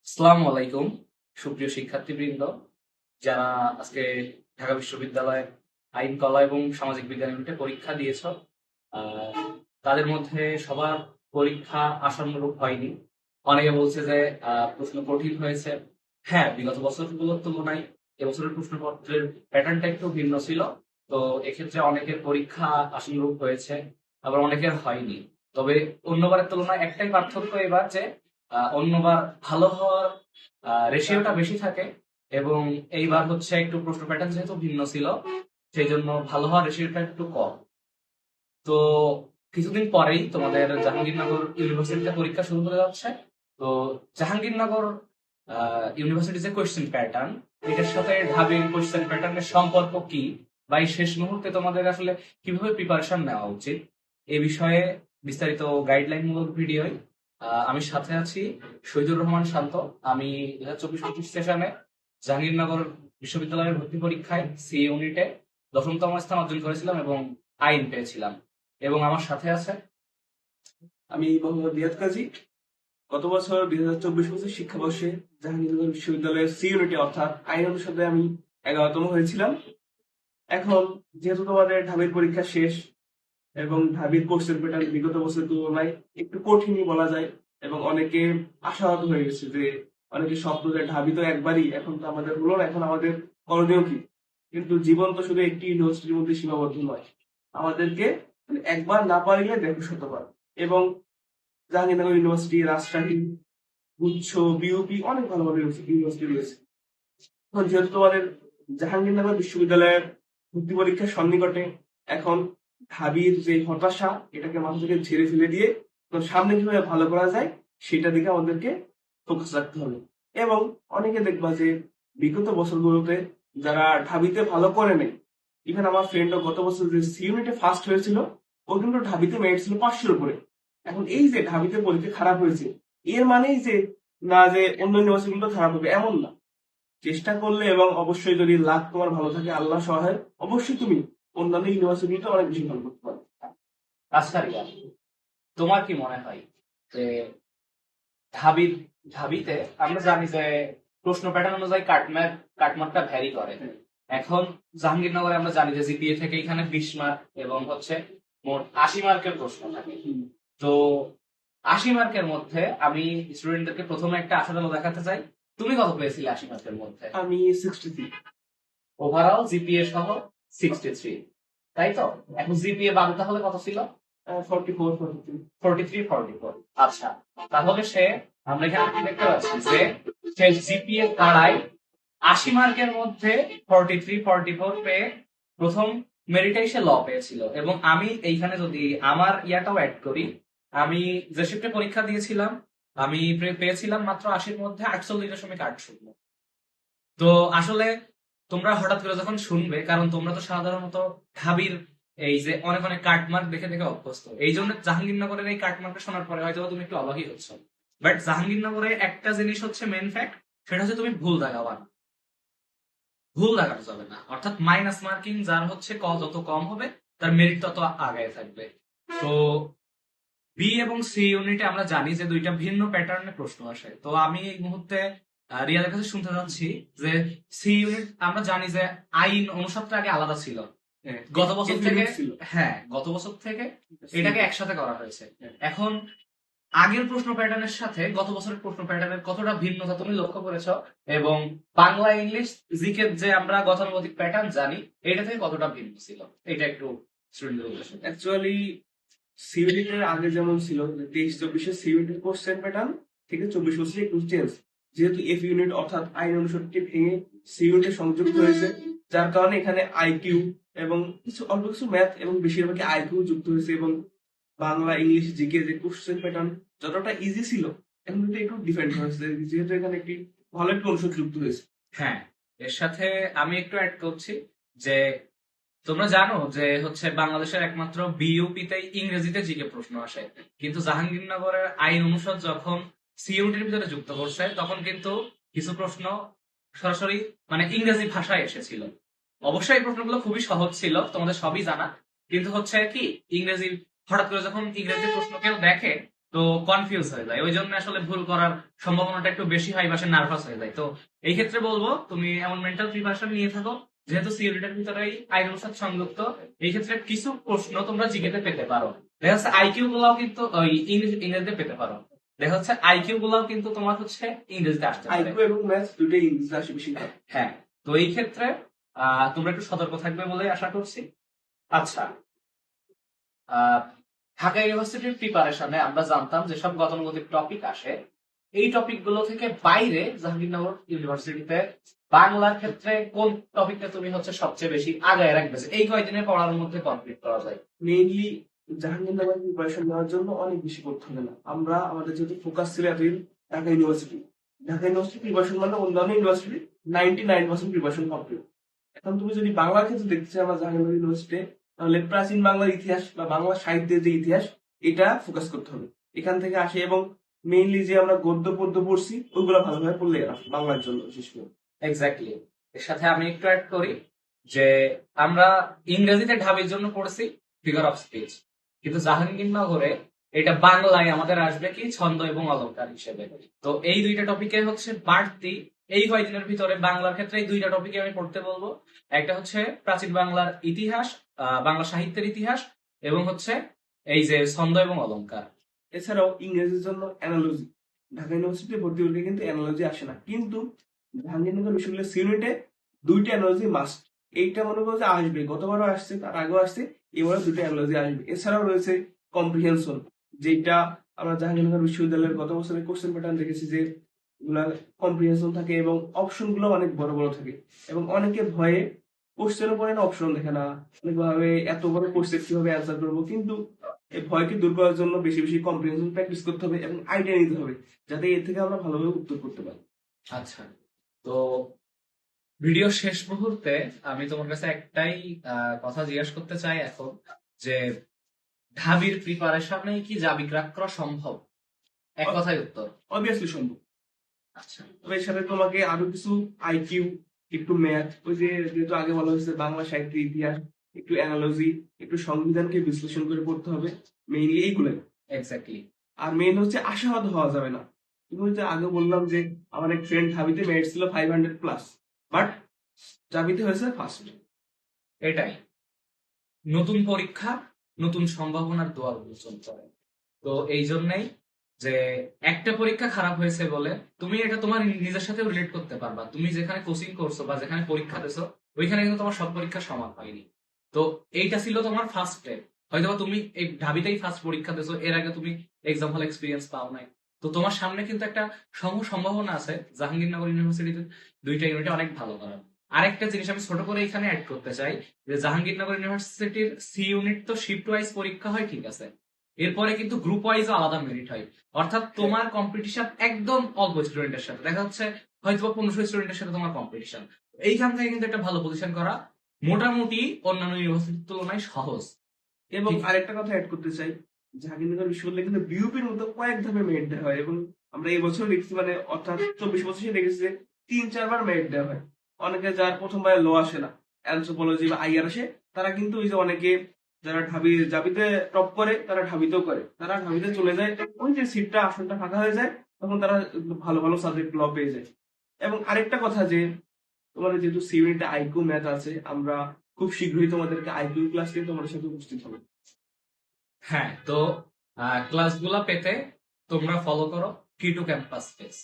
আসসালামু আলাইকুম সুপ্রিয় শিক্ষার্থীবৃন্দ, যারা আজকে ঢাকা বিশ্ববিদ্যালয়ে আইন কলা এবং সামাজিক বিজ্ঞান ইউনিটে পরীক্ষা দিয়েছ। আহ, তাদের মধ্যে সবার পরীক্ষা আশানুরূপ হয়নি। অনেকে বলছে যে প্রশ্ন কঠিন হয়েছে। হ্যাঁ, বিগত বছরগুলোর তুলনায় এবছরের প্রশ্নপত্রের প্যাটার্নটা একটু ভিন্ন ছিল। তো এক্ষেত্রে অনেকের পরীক্ষা আশানুরূপ হয়েছে, আবার অনেকের হয়নি। তবে অন্যবারের তুলনায় একটাই পার্থক্য এবার যে অন্যবার ভালো হওয়ার রেশিওটা বেশি থাকে, এবং এইবার হচ্ছে একটু প্রশ্ন প্যাটার্ন যেহেতু ভিন্ন ছিল, সেই জন্য ভালো হওয়ার রেশিওটা একটু কম। তো কিছুদিন পরেই তোমাদের জাহাঙ্গীরনগর ইউনিভার্সিটিতে পরীক্ষা শুরু হতে যাচ্ছে। তো জাহাঙ্গীরনগর ইউনিভার্সিটি যে কোয়েশ্চেন প্যাটার্ন, এটার সাথে ঢাবির কোয়েশ্চেন প্যাটার্নের সম্পর্ক কি, বা এই শেষ মুহূর্তে তোমাদের আসলে কিভাবে প্রিপারেশন নেওয়া উচিত, এ বিষয়ে বিস্তারিত গাইডলাইন মূলক ভিডিও আমি সাথে আছি শহীদুর রহমান শান্ত। আমি 2024-25 সেশনে জাহাঙ্গীরনগর বিশ্ববিদ্যালয়ের ভর্তি পরীক্ষায় সি ইউনিটে 10তম স্থান অর্জন করেছিলাম এবং আইন পেয়েছিলাম। এবং আমার সাথে আছে আমি মোহাম্মদ রিয়াদ কাজী। গত বছর 2024-25 শিক্ষাবর্ষে জাহাঙ্গীরনগর বিশ্ববিদ্যালয়ের সি ইউনিটে অর্থাৎ আইন অনুষদে আমি 11তম হয়েছিলাম। এখন যেহেতু তোমাদের ঢাবির পরীক্ষা শেষ এবং ঢাবির কোর্সের প্যাটার্ন বিগত বছরের তুলনায় একটু কঠিনই বলা যায়, এবং অনেকে আশাহত হয়ে গেছে যে অনেকে স্বপ্ন যে ঢাবি তো একবারই, এখন তো আমাদের হলো না, এখন আমাদের করণীয় কি? কিন্তু জীবন তো শুধু একটি ইউনিভার্সিটির মধ্যে সীমাবদ্ধ নয়, আমাদেরকে একবার না পারলে দেখো শতবার। এবং জাহাঙ্গীরনগর ইউনিভার্সিটি, রাজশাহী, গুচ্ছ, বিউপি অনেক ভালো ভালো ইউনিভার্সিটি রয়েছে। এখন যেহেতু তোমাদের জাহাঙ্গীরনগর বিশ্ববিদ্যালয়ের ভর্তি পরীক্ষার সন্নিকটে, এখন ঢাবির যে হতাশা এটাকে মাথা থেকে ঝেড়ে ফেলে দিয়ে তো সামনে কিভাবে ভালো করা যায় সেটা দিকে আমাদেরকে ফোকাস রাখতে হবে। এবং অনেকে দেখবা যে বিগত বছরগুলোতে যারা ঢাবিতে ভালো করে নেই, ইভেন আমার ফ্রেন্ডও গত বছর যে সি ইউনিটে ফার্স্ট হয়েছিল, ও কিন্তু ঢাবিতে মেরিট ছিল 500-র উপরে। এখন এই যে ঢাবিতে পরীক্ষা খারাপ হয়েছে, এর মানেই যে না যে অন্য ইউনিভার্সিটিগুলো খারাপ হবে এমন না। চেষ্টা করলে এবং অবশ্যই যদি লাক তোমার ভালো থাকে, আল্লাহ সহায়, অবশ্যই তুমি অন্যান্য ইউনিভার্সিটিতে অনেক বেশি ভালো করতে পারবে। আজকারিয়া। তোমার কি মনে হয় যে ঢাবির ঢাবিতে আমরা জানি যে প্রশ্ন প্যাটার্ন অনুযায়ী কাটমার্কটা ভ্যারি করে। এখন জাহাঙ্গীরনগরে আমরা জানি যে জিপিএ থেকে এখানে 20 মার্ক এবং হচ্ছে মোট 80 মার্কের প্রশ্ন থাকে। তো 80 মার্কের মধ্যে আমি স্টুডেন্টদেরকে প্রথমে একটা আশার আলো দেখাতে চাই। তুমি কত পেয়েছিলে 80 মার্কের মধ্যে? আমি 63। ওভারঅল জিপিএ সহ 63, তাই তো? এখন জিপিএ বাদ তাহলে কত ছিল? 44, 43। 43, 44। আচ্ছা, তাহলে আমরা এখানে কি দেখতে পাচ্ছি যে সে জিপিএ তারাই 80 মার্কের মধ্যে 43, 44 পেয়ে প্রথম মেরিটে সে ল পেয়েছিল। এবং আমি এইখানে যদি আমার ইয়াটাও অ্যাড করি, আমি যে শিফটে পরীক্ষা দিয়েছিলাম, আমি পেয়েছিলাম মাত্র 80-র মধ্যে 48.8। তো আসলে তোমরা হঠাৎ করে যখন শুনবে, কারণ তোমরা তো সাধারণত ঢাবির এই যে অনেক অনেক কাটমার্ক দেখে দেখে অভ্যস্ত, এই জন্য জাহাঙ্গীরনগরের এই কাটমার্কটা শোনার পরে হয়তো তুমি একটু অবাকই হচ্ছ। বাট জাহাঙ্গীরনগরে একটা জিনিস হচ্ছে মেন ফ্যাক্ট, সেটা হচ্ছে তুমি ভুল দাগাবা না। ভুল লাগানো যাবে না, অর্থাৎ মাইনাস মার্কিং যার হচ্ছে যত কম হবে তার মেরিট তত আগায় থাকবে। তো বি এবং সি ইউনিটে আমরা জানি যে দুইটা ভিন্ন প্যাটার্নে প্রশ্ন আসে। তো আমি এই মুহূর্তে রিয়াদের কাছে শুনতে চাচ্ছি যে সি ইউনিট আমরা জানি যে আইন অনুষদটা আগে আলাদা ছিল, গত বছর থেকে। হ্যাঁ, গত বছর থেকে এটাকে একসাথে করা হয়েছে। এখন আগের প্রশ্ন প্যাটার্নের সাথে গত বছরের প্রশ্ন প্যাটার্নের কতটা ভিন্নতা তুমি লক্ষ্য করেছো, এবং বাংলা ইংলিশ জিকে যে আমরা গতানুগতিক প্যাটার্ন জানি এটা থেকে কতটা ভিন্ন ছিল, এটা একটু স্টুডেন্টদের উদ্দেশ্যে। অ্যাকচুয়ালি সিউনিটের আগে যেমন ছিল 23-24 সিউনিটের কোশ্চেন প্যাটার্ন থেকে 24-25 একটু চেঞ্জ, যেহেতু এফ ইউনিট অর্থাৎ আইন অনুষদটি ভেঙে সি ইউনিটে সংযুক্ত হয়েছে, যার কারণে এখানে আইকিউ এবং কিছু অল্প কিছু ম্যাথ এবং বেশিরভাগই আইকিউ যুক্ত হয়েছে। এবং বাংলা ইংলিশ জিকে যে কোশ্চেন প্যাটার্ন যতটা ইজি ছিল, এখন কিন্তু একটু ডিফারেন্ট হয়েছে, যেহেতু এখানে একটি ভালো একটি অনুষদ যুক্ত হয়েছে। হ্যাঁ, এর সাথে আমি একটু অ্যাড করছি যে তোমরা জানো যে হচ্ছে বাংলাদেশের একমাত্র বিইউপি তেই ইংরেজিতে জিকে প্রশ্ন আসে, কিন্তু জাহাঙ্গীরনগরের আইন অনুষদ যখন সিইউটির ভিতরে যুক্ত করছে তখন কিন্তু কিছু প্রশ্ন সরাসরি মানে ইংরেজি ভাষায় এসেছিল। অবশ্যই এই প্রশ্নগুলো খুবই সহজ ছিল, তোমাদের সবই জানা, কিন্তু হচ্ছে কি ইংরেজি হঠাৎ করে যখন ইংরেজি প্রশ্ন কেউ দেখে তো কনফিউজ হয়ে যায়, ওই জন্য আসলে ভুল করার সম্ভাবনাটা একটু বেশি হয় বা সে নার্ভাস হয়ে যায়। তো এই ক্ষেত্রে বলবো তুমি এমন মেন্টাল প্রিপারেশন নিয়ে থাকো, যেহেতু সিউরিটার ভিতরেই আইনের সাথে সংযুক্ত, এই ক্ষেত্রে কিছু প্রশ্ন তোমরা জিকেতে পেতে পারো। দেখা যাচ্ছে আইকিউ গুলাও কিন্তু ওই ইংরেজিতে পেতে পারো। দেখা যাচ্ছে আইকিউ গুলাও কিন্তু তোমার হচ্ছে ইংরেজিতে আসতে পারে। আইকিউ এবং ম্যাথস দুটোই ইংলিশে আসে বেশি। হ্যাঁ, তো এই ক্ষেত্রে তোমরা একটু সতর্ক থাকবে বলে আশা করছি। আচ্ছা, আহ, ঢাকা ইউনিভার্সিটির প্রিপারেশনে আমরা জানতাম যে সব গতানুগতিক টপিক আসে, এই টপিক গুলো থেকে বাইরে জাহাঙ্গীরনগর ইউনিভার্সিটিতে বাংলার ক্ষেত্রে কোন টপিকটা তুমি হচ্ছে সবচেয়ে বেশি আগায় রাখবে, এই কয়দিনে পড়ার মধ্যে কমপ্লিট করা যায়? মেইনলি জাহাঙ্গীরনগর প্রিপারেশন নেওয়ার জন্য অনেক বেশি করতে হবে না। আমরা আমাদের যেহেতু ফোকাস ছিল এতদিন Dhaka university, Dhaka university preparation মানে অন্যান্য ইউনিভার্সিটি 99% প্রিপারেশন কমপ্লিট। এখন তুমি যদি বাংলার ক্ষেত্রে দেখতে চাও আমরা জাহাঙ্গীরনগর ইউনিভার্সিটি, তাহলে প্রাচীন বাংলার ইতিহাস বা বাংলা সাহিত্যের যে ইতিহাস এটা ফোকাস করতে হবে, এখান থেকে আসে। এবং মেইনলি যে আমরা গদ্য পদ্য পড়ছি ওইগুলো ভালোভাবে পড়লে বাংলার জন্য বিশেষ করে। এক্স্যাক্টলি, এর সাথে আমি একটু অ্যাড করি যে আমরা ইংরেজিতে ঢাবির জন্য পড়ছি ফিগার অফ স্পিচ, কিন্তু জাহাঙ্গীরনগরে এটা বাংলায় আমাদের আসবে কি ছন্দ এবং অলংকার হিসেবে। তো এই দুইটা টপিকে হচ্ছে বাড়তি এই কয়দিনের ভিতরে বাংলার ক্ষেত্রে এই দুইটা টপিকে আমি পড়তে বলবো। একটা হচ্ছে প্রাচীন বাংলার ইতিহাস, বাংলা সাহিত্যের ইতিহাস, এবং হচ্ছে এই যে ছন্দ এবং অলংকার। এছাড়াও ইংরেজির জন্য অ্যানালজি, ঢাকা ইউনিভার্সিটি ভর্তি হলে কিন্তু অ্যানালজি আসে না, কিন্তু জাহাঙ্গীরনগর বিশ্ববিদ্যালয়ের সিউনিটে দুইটা অ্যানালজি মাস্ট। এইটা মনে করো যে আসবে, গতবারও আসছে, তার আগেও আসছে, এবারে দুটো অ্যানালজি আসবে। এছাড়াও রয়েছে কম্প্রিহেনশন, যেটা আমরা জাহাঙ্গীরনগর বিশ্ববিদ্যালয়ের গত বছরের কোশ্চেন প্যাটার্ন দেখেছি যে এগুলা কম্প্রিহেনশন থাকে এবং অপশন গুলো অনেক বড় বড় থাকে, এবং অনেকে ভয়ে কোশ্চেনও পড়ে না, অপশন দেখে না, অনেক ভাবে এত বড় কোশ্চেন কিভাবে অ্যান্সার করবো। কিন্তু এই ভয়কে দূর করার জন্য বেশি বেশি কম্প্রিহেনশন প্র্যাকটিস করতে হবে এবং আইডিয়া নিতে হবে, যাতে এর থেকে আমরা ভালোভাবে উত্তর করতে পারি। আচ্ছা, তো ভিডিও শেষ মুহূর্তে আমি তোমার কাছে একটাই কথা জিজ্ঞাসা করতে চাই এখন, যে ঢাবির প্রিপারেশনে কি জাবি ক্র্যাক করা সম্ভব? এক কথায় উত্তর অবভিয়াসলি সম্ভব। আচ্ছা, তবে এর সাথে তোমাকে আরো কিছু আইকিউ, একটু ম্যাথ, ওই যে যেহেতু আগে বলা হয়েছে বাংলা সাহিত্যের ইতিহাস, একটু অ্যানালজি, একটু সংবিধানকে বিশ্লেষণ করে পড়তে হবে, মেইনলি এইগুলোই। এক্স্যাক্টলি। আর মেইন হচ্ছে আশাবাদ হওয়া যাবে না। তুমি যে আগে বললাম যে আমার এক ফ্রেন্ড ঢাবিতে মেরিট ছিল 500+, বাট জাবিতে হয়েছে ফার্স্ট। এটাই, নতুন পরীক্ষা নতুন সম্ভাবনার দুয়ার উন্মোচন করে। তো এই জন্যই যে একটা পরীক্ষা খারাপ হয়েছে বলে তুমি এটা তোমার নিজের সাথে রিলেট করতে পারবা। তুমি যেখানে কোচিং করছো বা যেখানে পরীক্ষা দিছো ওইখানে কিন্তু তোমার সব পরীক্ষা সমান হয়নি। তো এইটা ছিল তোমার ফার্স্ট স্টেপ। হয়তো তুমি এই ঢাবিতেই ফার্স্ট পরীক্ষা দিছো, এর আগে তুমি এক্সাম হল এক্সপিরিয়েন্স পাও নাই। তো তোমার সামনে কিন্তু একটা সম্ভাবনা আছে জাহাঙ্গীরনগর ইউনিভার্সিটিতে দুইটা ইউনিটে অনেক ভালো করার। আরেকটা জিনিস আমি ছোট করে এখানে অ্যাড করতে চাই, যে জাহাঙ্গীরনগর ইউনিভার্সিটির সি ইউনিট তো শিফট ওয়াইজ পরীক্ষা হয়, ঠিক আছে, এরপরে কিন্তু গ্রুপ ওয়াইজ আলাদা মেরিট হয়। অর্থাৎ তোমার কম্পিটিশন একদম অল্প স্টুডেন্টের সাথে, দেখা যাচ্ছে হয়তো 1500 স্টুডেন্টের সাথে তোমার কম্পিটিশন। এইখান থেকে কিন্তু একটা ভালো পজিশন করা মোটামুটি অন্যান্য ইউনিভার্সিটির তুলনায় সহজ। এবং ঠিক। আরেকটা কথা অ্যাড করতে চাই, জাহাঙ্গীরনগর বিশ্ববিদ্যালয়ে কিন্তু বিউপির মতো কয়েক ধাপে মেরিট দেওয়া হয়, এবং আমরা এই বছর দেখছি, মানে অর্থাৎ 24 বছর দেখেছি যে 3-4 বার মেরিট দেওয়া হয়। অনেকে যার প্রথমবার লো আসে না, অ্যানথ্রোপোলজি বা আইআর আসে, তারা কিন্তু ওই যে অনেকে যারা জাবিতে টপ করে তারা ঢাবিতেও করে, তারা ঢাবিতে চলে যায়, ওই যে সিটটা আসনটা ফাঁকা হয়ে যায়, তখন তারা ভালো ভালো সাবজেক্ট ল পেয়ে যায়। এবং আরেকটা কথা যে তোমাদের যেহেতু সিউনিটে আইকিউ ম্যাথ আছে, আমরা খুব শীঘ্রই তোমাদেরকে আইকিউ ক্লাস নিয়ে তোমাদের সাথে উপস্থিত হবে। হ্যাঁ, তো ক্লাসগুলা পেতে তোমরা ফলো করো কি টু ক্যাম্পাস পেজ।